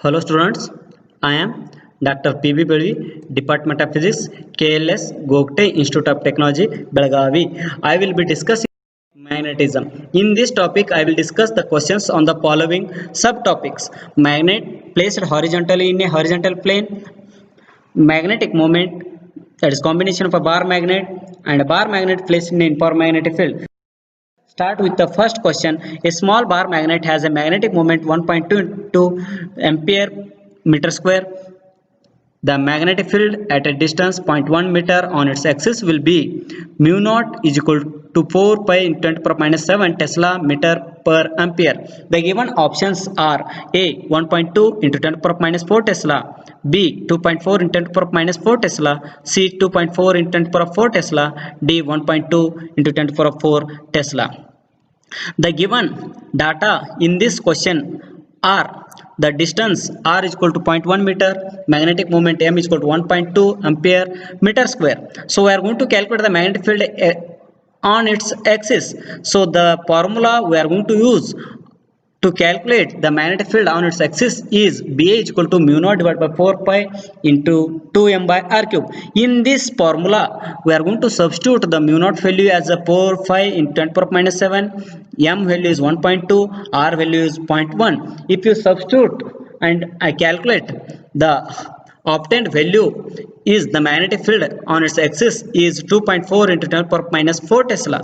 Hello students, I am Dr. P.B. Belvi, Department of Physics, KLS, Gogte Institute of Technology, Belagavi. I will be discussing magnetism. In this topic, I will discuss the questions on the following subtopics. Magnet placed horizontally in a horizontal plane, magnetic moment, that is combination of a bar magnet and a bar magnet placed in an informagnetic field. Start with the first question. A small bar magnet has a magnetic moment 1.22 ampere meter square. The magnetic field at a distance 0.1 meter on its axis will be mu naught is equal to 4 pi into 10 to the power minus 7 Tesla meter per ampere. The given options are A 1.2 into 10 to the power minus 4 Tesla, B 2.4 into 10 to the power minus 4 Tesla, C 2.4 into 10 to the power 4 Tesla, D 1.2 into 10 to the power 4 Tesla. The given data in this question are the distance r is equal to 0.1 meter, magnetic moment m is equal to 1.2 ampere meter square. So we are going to calculate the magnetic field on its axis. So the formula we are going to use to calculate the magnetic field on its axis is BA is equal to mu naught divided by 4 pi into 2m by r cube. In this formula, we are going to substitute the mu naught value as a 4 pi into 10 to the power minus 7, m value is 1.2, r value is 0.1. If you substitute and I calculate the obtained value is the magnetic field on its axis is 2.4 into 10 to the power minus 4 Tesla.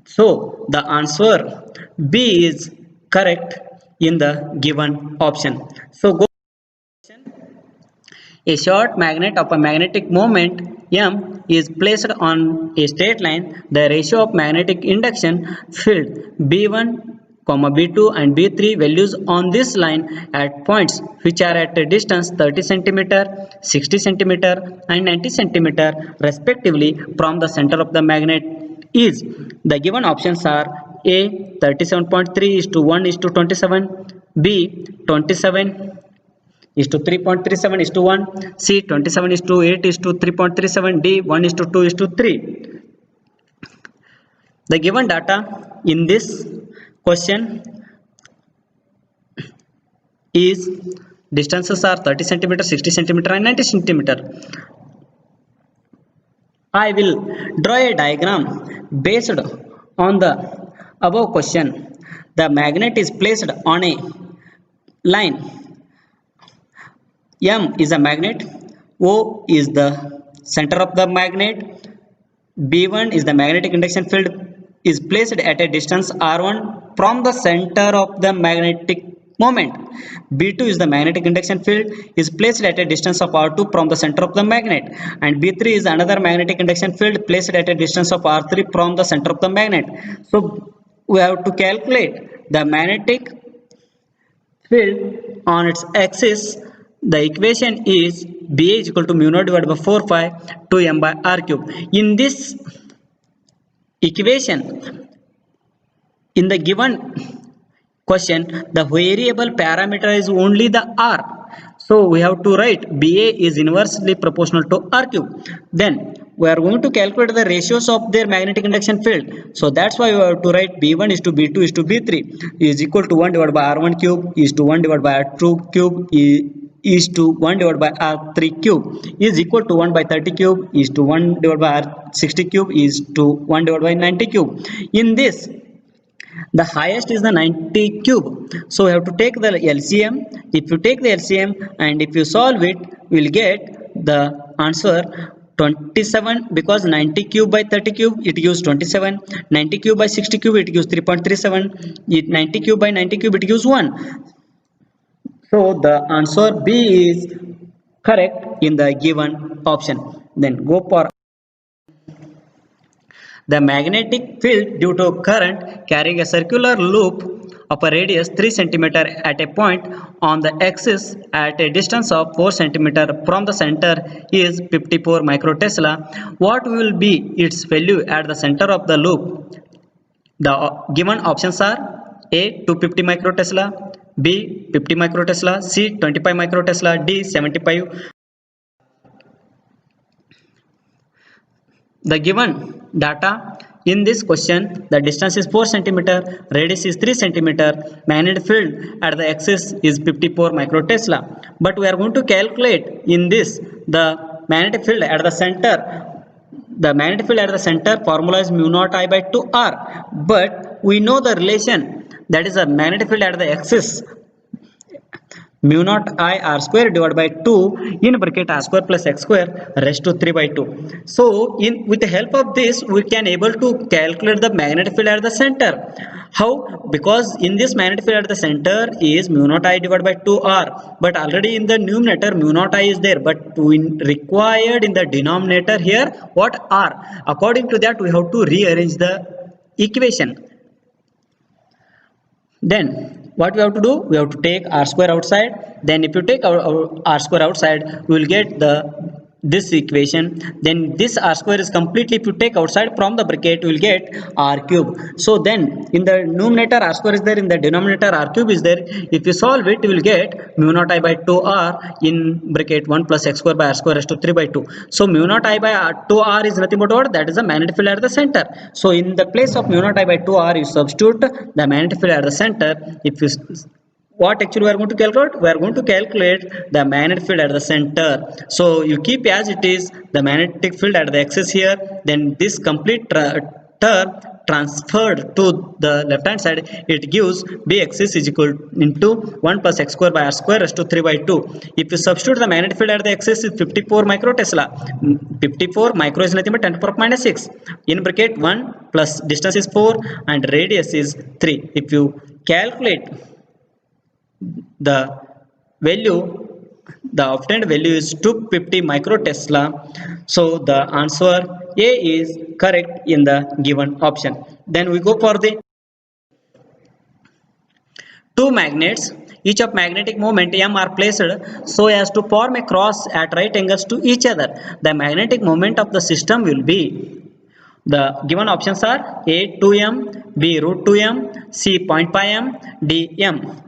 So the answer B is correct in the given option. So go. A short magnet of a magnetic moment M is placed on a straight line. The ratio of magnetic induction field B1, B2 and B3 values on this line at points which are at a distance 30 cm, 60 cm and 90 cm respectively from the center of the magnet is. The given options are A 37.3 is to 1 is to 27, B 27 is to 3.37 is to 1, C 27 is to 8 is to 3.37, D 1 is to 2 is to 3. The given data in this question is distances are 30 cm, 60 cm and 90 cm. I will draw a diagram based on the above question. The magnet is placed on a line. M is a magnet, O is the center of the magnet, B1 is the magnetic induction field is placed at a distance R1 from the center of the magnetic moment. B2 is the magnetic induction field is placed at a distance of R2 from the center of the magnet, and B3 is another magnetic induction field placed at a distance of R3 from the center of the magnet. So we have to calculate the magnetic field on its axis. The equation is BA is equal to mu naught divided by 4 pi 2m by r cube. In this equation, in the given question, the variable parameter is only the r. So we have to write BA is inversely proportional to r cube. Then we are going to calculate the ratios of their magnetic induction field. So that's why we have to write B1 is to B2 is to B3 is equal to 1 divided by R1 cube is to 1 divided by R2 cube is to 1 divided by R3 cube is equal to 1 by 30 cube is to 1 divided by R60 cube is to 1 divided by 90 cube. In this, the highest is the 90 cube. So we have to take the LCM. If you take the LCM and if you solve it, we will get the answer 27, because 90 cube by 30 cube it gives 27, 90 cube by 60 cube it gives 3.37, 90 cube by 90 cube it gives 1. So the answer B is correct in the given option. Then go for the magnetic field due to current carrying a circular loop of a radius 3 cm at a point on the axis at a distance of 4 cm from the center is 54 microtesla. What will be its value at the center of the loop? The given options are A 250 microtesla, B 50 microtesla, C 25 microtesla, D 75. the given data in this question, the distance is 4 centimeter, radius is 3 centimeter, magnetic field at the axis is 54 microtesla. But we are going to calculate in this the magnetic field at the center. The magnetic field at the center formula is mu naught I by 2 r, but we know the relation, that is the magnetic field at the axis, mu naught I r square divided by 2 in bracket r square plus x square raised to 3 by 2. So with the help of this we can able to calculate the magnetic field at the center. How? Because in this magnetic field at the center is mu naught I divided by 2 r, but already in the numerator mu naught I is there, but we required in the denominator here what? R. According to that we have to rearrange the equation. Then what we have to do? We have to take r square outside. Then if you take our r square outside, we will get this equation. Then this r square is completely, if you take outside from the bracket, you will get r cube. So then in the numerator r square is there, in the denominator r cube is there. If you solve it, you will get mu naught I by 2r in bracket 1 plus x square by r square raised to 3 by 2. So mu naught I by 2r is nothing but what? That is the magnetic field at the center. So in the place of mu naught I by 2r, you substitute the magnetic field at the center. If you what actually we are going to calculate? We are going to calculate the magnetic field at the center. So you keep as it is the magnetic field at the axis here, then this complete term transferred to the left hand side, it gives bx is equal into 1 plus x square by r square raised to 3 by 2. If you substitute the magnetic field at the axis is 54 microtesla. 54 micro is nothing but 10 to the power minus 6 in bracket 1 plus distance is 4 and radius is 3. If you calculate the value, the obtained value is 250 microtesla. So the answer A is correct in the given option. Then we go for the two magnets. Each of magnetic moment m are placed so as to form a cross at right angles to each other. The magnetic moment of the system will be, the given options are A 2m, B root 2m, C 0.5 m, D m.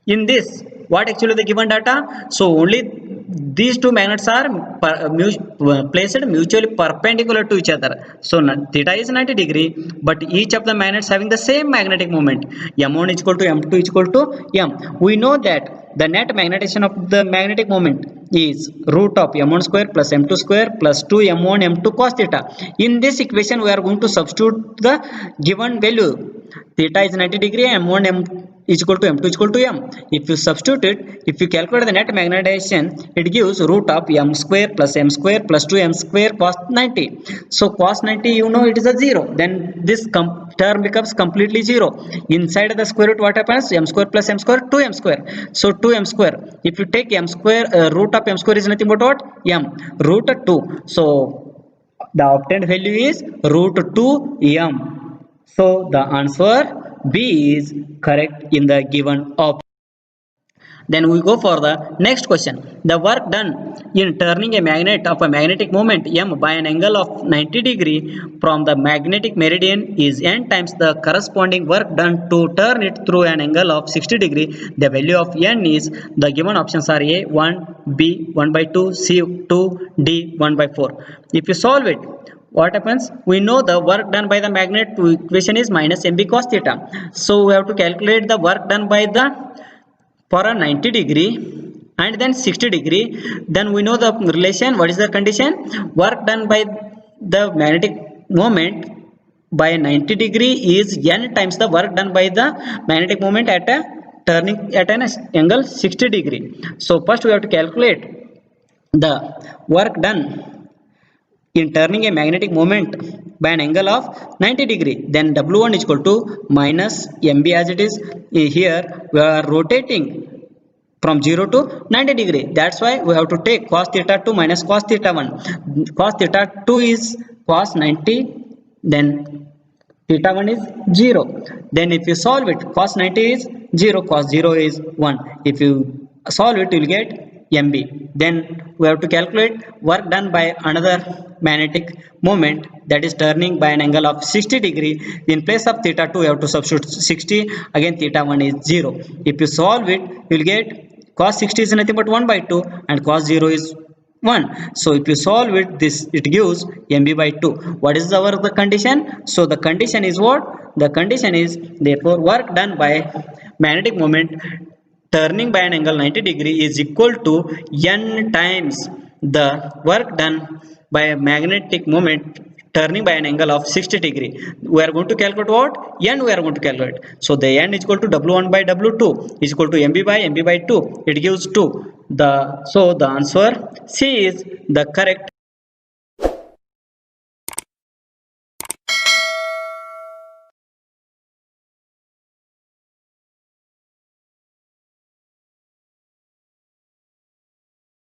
In this, what actually the given data? So only these two magnets are placed mutually perpendicular to each other. So theta is 90 degree, but each of the magnets having the same magnetic moment. M1 is equal to M2 is equal to M. We know that the net magnetization of the magnetic moment is root of M1 square plus M2 square plus 2 M1 M2 cos theta. In this equation, we are going to substitute the given value. Theta is 90 degree, M1 M is equal to M2 is equal to M. If you substitute it, if you calculate the net magnetization, it gives root of M square plus M square plus 2M square cos 90. So cos 90, you know it is a 0. Then this term becomes completely 0. Inside the square root, what happens? M square plus M square, 2M square. So 2M square. If you take M square, root of M square is nothing but what? M. Root 2. So the obtained value is root 2M. So the answer B is correct in the given option. Then we go for the next question. The work done in turning a magnet of a magnetic moment m by an angle of 90 degree from the magnetic meridian is n times the corresponding work done to turn it through an angle of 60 degree. The value of n is, the given options are A 1, B 1 by 2, C 2, D 1 by 4. If you solve it, what happens? We know the work done by the magnet equation is minus mb cos theta. So we have to calculate the work done by the for a 90 degree and then 60 degree. Then we know the relation. What is the condition? Work done by the magnetic moment by 90 degree is n times the work done by the magnetic moment at a turning at an angle 60 degree. So first we have to calculate the work done in turning a magnetic moment by an angle of 90 degree. Then W1 is equal to minus MB as it is. Here we are rotating from 0 to 90 degree. That's why we have to take cos theta 2 minus cos theta 1. Cos theta 2 is cos 90, then theta 1 is 0. Then if you solve it, cos 90 is 0, cos 0 is 1. If you solve it, you will get MB. Then we have to calculate work done by another magnetic moment, that is turning by an angle of 60 degree. In place of theta 2, you have to substitute 60. Again theta 1 is 0. If you solve it, you will get cos 60 is nothing but 1 by 2 and cos 0 is 1. So if you solve it, this it gives mb by 2. What is our the condition? So the condition is what? The condition is therefore work done by magnetic moment turning by an angle 90 degree is equal to n times the work done by a magnetic moment turning by an angle of 60 degree. We are going to calculate what? N we are going to calculate. So the N is equal to W1 by W2 is equal to MB by 2. It gives 2. So the answer C is the correct